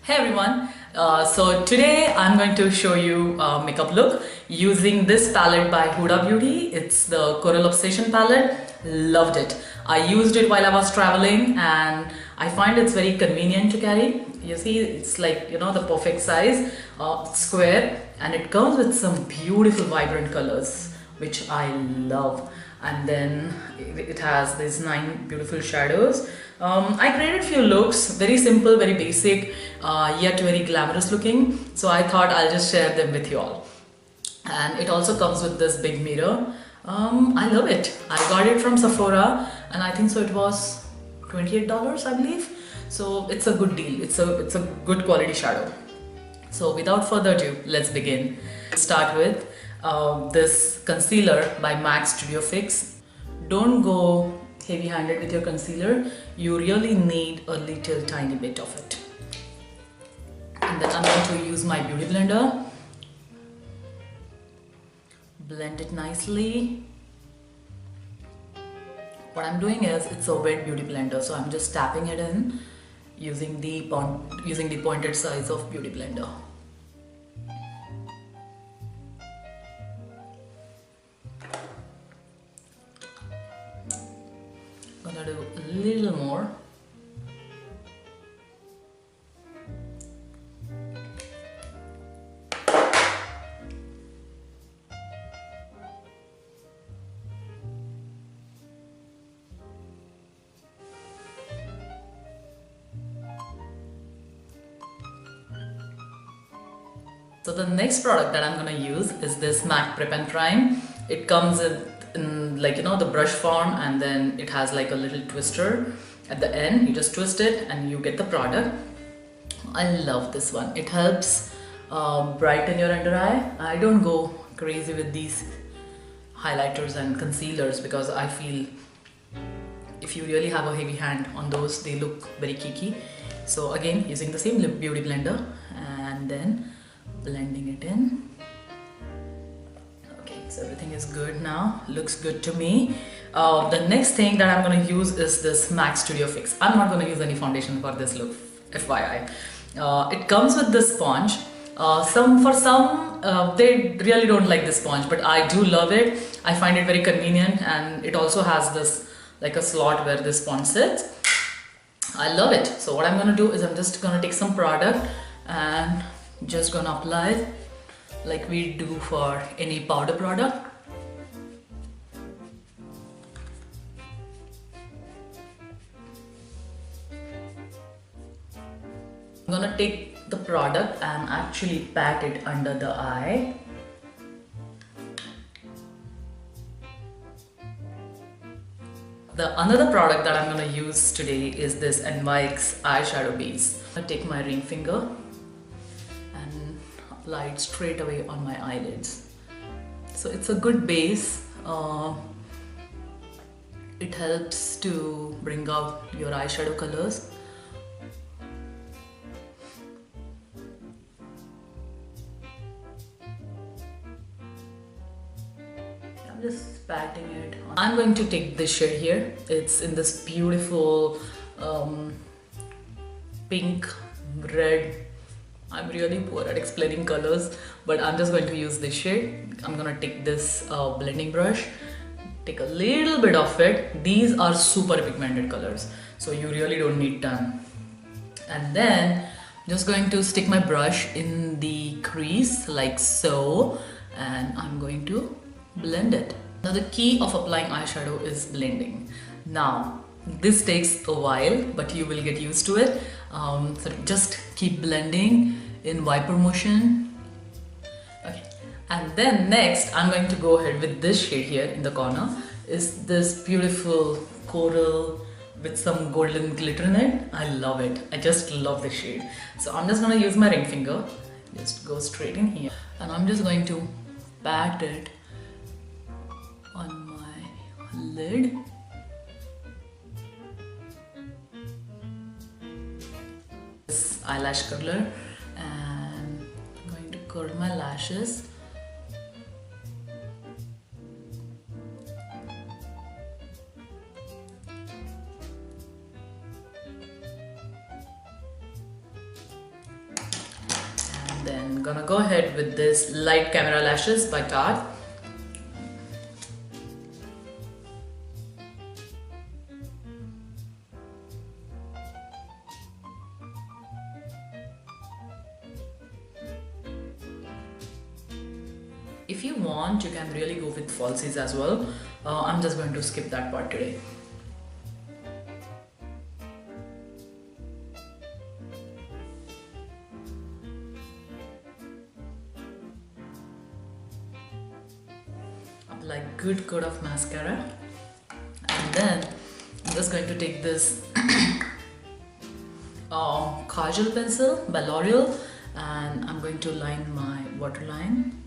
Hey everyone, so today I'm going to show you a makeup look using this palette by Huda Beauty. It's the Coral Obsession palette. Loved it. I used it while I was traveling and I find it's very convenient to carry. You see, it's like, the perfect size, square, and it comes with some beautiful vibrant colors, which I love. And then it has these 9 beautiful shadows. I created few looks, very simple, very basic, yet very glamorous looking. So I thought I'll just share them with you all. And it also comes with this big mirror. I love it. I got it from Sephora, and I think so it was $28, I believe. So it's a good deal. It's a good quality shadow. So without further ado, let's begin. Start with this concealer by MAC Studio Fix. Don't go heavy-handed with your concealer. You really need a little tiny bit of it. And then I'm going to use my beauty blender. Blend it nicely. What I'm doing is, it's a wet beauty blender, so I'm just tapping it in using the pointed size of beauty blender. Gonna do a little more. So the next product that I'm gonna use is this MAC Prep and Prime. It comes in like, the brush form, and then it has like a little twister at the end. You just twist it and you get the product. I love this one. It helps brighten your under eye. I don't go crazy with these highlighters and concealers because I feel if you really have a heavy hand on those, they look very kicky. So again, using the same beauty blender and then blending it in. Okay, so everything is good now. Looks good to me. The next thing that I'm going to use is this MAC Studio Fix. I'm not going to use any foundation for this look, FYI. It comes with this sponge. For some, they really don't like this sponge, but I do love it. I find it very convenient, and it also has this like a slot where this sponge sits. I love it. So what I'm going to do is I'm just going to take some product and just gonna apply it like we do for any powder product. I'm gonna take the product and actually pat it under the eye. Another product that I'm gonna use today is this NYX eyeshadow base. I take my ring finger and apply it straight away on my eyelids. So it's a good base. It helps to bring out your eyeshadow colors. I'm just patting it. I'm going to take this shade here. It's in this beautiful pink, red. I'm really poor at explaining colors, but I'm just going to use this shade. I'm gonna take this blending brush, take a little bit of it. These are super pigmented colors, so you really don't need ton. And then I'm just going to stick my brush in the crease like so, and I'm going to blend it. Now the key of applying eyeshadow is blending. Now this takes a while, but you will get used to it. So just keep blending in wiper motion. Okay, and then next I'm going to go ahead with this shade here in the corner. Is this beautiful coral with some golden glitter in it. I love it. I just love this shade. So I'm just gonna use my ring finger, just go straight in here, and I'm just going to pat it on my lid. This eyelash curler, and I'm going to curl my lashes. gonna go ahead with this Light Camera Lashes by Tarte. If you want, you can really go with falsies as well. I'm just going to skip that part today. Apply good coat of mascara, and then I'm just going to take this Kajal pencil by L'Oreal, and I'm going to line my waterline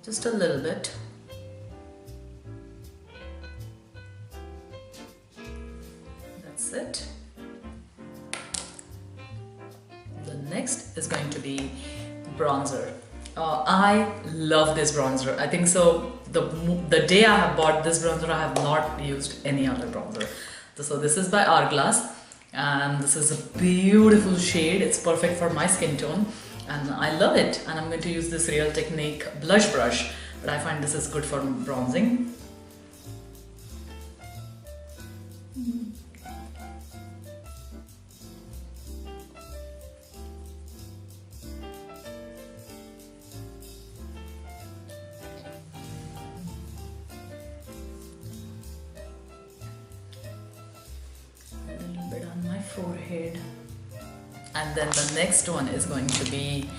just a little bit. That's it. The next is going to be bronzer. I love this bronzer. I think so. The day I have bought this bronzer, I have not used any other bronzer. So this is by Hourglass, and this is a beautiful shade. It's perfect for my skin tone, and I love it. And I'm going to use this Real Technique blush brush, but I find this is good for bronzing. Forehead, and then the next one is going to be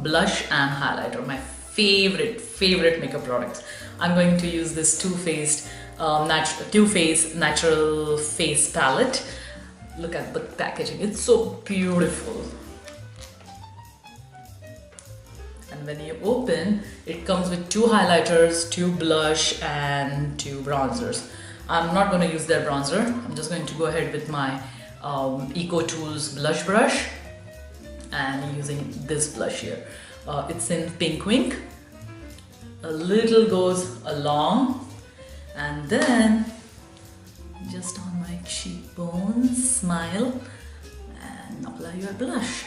blush and highlighter, my favorite makeup products. I'm going to use this Too Faced Natural Face Palette. Look at the packaging, it's so beautiful. And when you open, it comes with 2 highlighters, 2 blush, and 2 bronzers. I'm not going to use their bronzer. I'm just going to go ahead with my Eco Tools blush brush and using this blush here. It's in Pink Wink. A little goes along, and then just on my cheekbones, smile and apply your blush.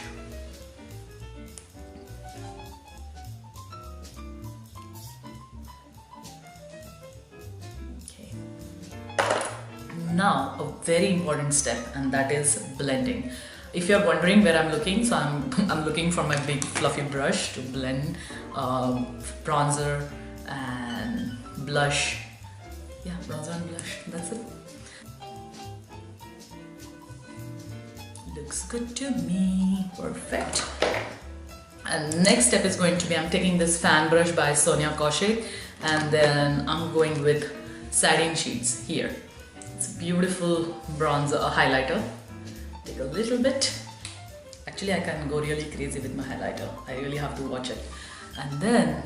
Now a very important step, and that is blending. If you're wondering where I'm looking, so I'm looking for my big fluffy brush to blend bronzer and blush. Yeah, bronzer and blush, that's it. Looks good to me, perfect. And next step is going to be, I'm taking this fan brush by Sonia Kaushik, and then I'm going with satin sheets here. It's a beautiful bronzer highlighter. Take a little bit. Actually, I can go really crazy with my highlighter. I really have to watch it. And then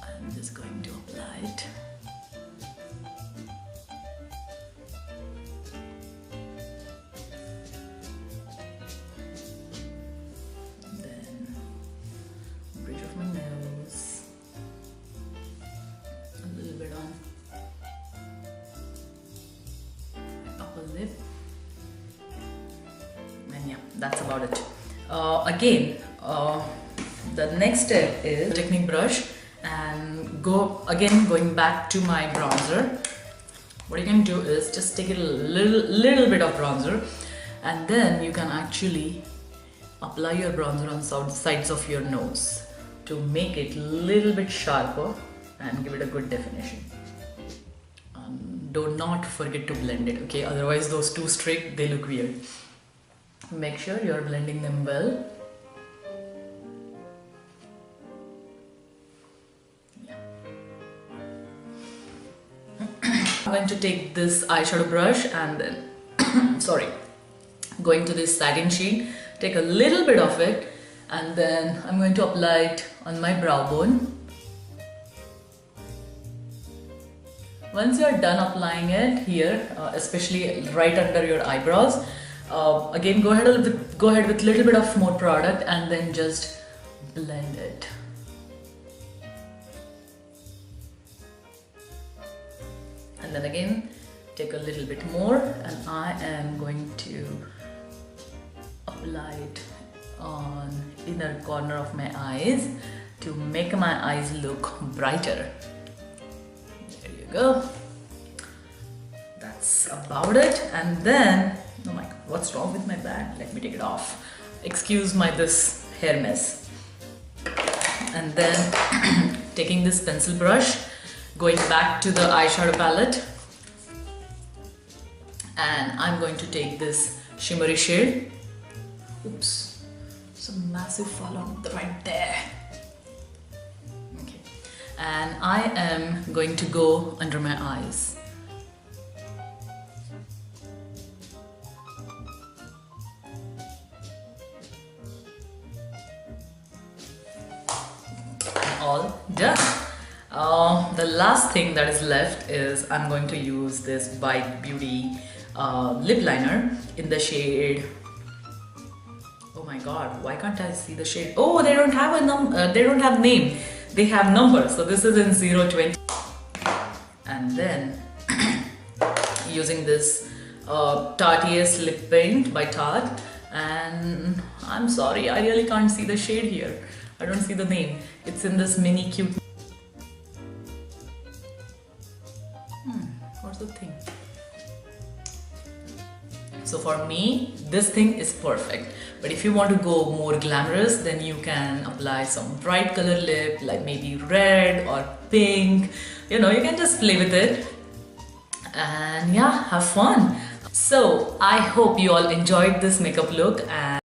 I'm just going to apply it. And then bridge of my nose. A little bit on lip, and yeah, that's about it. Again, the next step is Technique brush, and going back to my bronzer. What you can do is just take a little bit of bronzer, and then you can actually apply your bronzer on sides of your nose to make it a little bit sharper and give it a good definition. Do not forget to blend it, okay? Otherwise those two streaks, they look weird. Make sure you're blending them well. Yeah. I'm going to take this eyeshadow brush and then, going to this satin sheet, take a little bit of it, and then I'm going to apply it on my brow bone. Once you are done applying it here, especially right under your eyebrows, again go ahead with a little bit of more product and then just blend it. And then again take a little bit more, and I am going to apply apply it on inner corner of my eyes to make my eyes look brighter. There you go. That's about it. And then, oh my god, what's wrong with my bag? Let me take it off. Excuse my this hair mess. And then taking this pencil brush, going back to the eyeshadow palette, and I'm going to take this shimmery shade. Oops, some massive fall on the right there. Okay, and I am going to go under my eyes. All done. The last thing that is left is I'm going to use this Bite Beauty lip liner in the shade. Oh my god, why can't I see the shade? Oh, they don't have a they don't have name. They have numbers. So this is in 020. And then using this Tarte's lip paint by Tarte. And I'm sorry, I really can't see the shade here. I don't see the name. It's in this mini cute. What's the thing? So for me, this thing is perfect. But if you want to go more glamorous, then you can apply some bright color lip, like maybe red or pink. You know, you can just play with it. And yeah, have fun. So I hope you all enjoyed this makeup look. And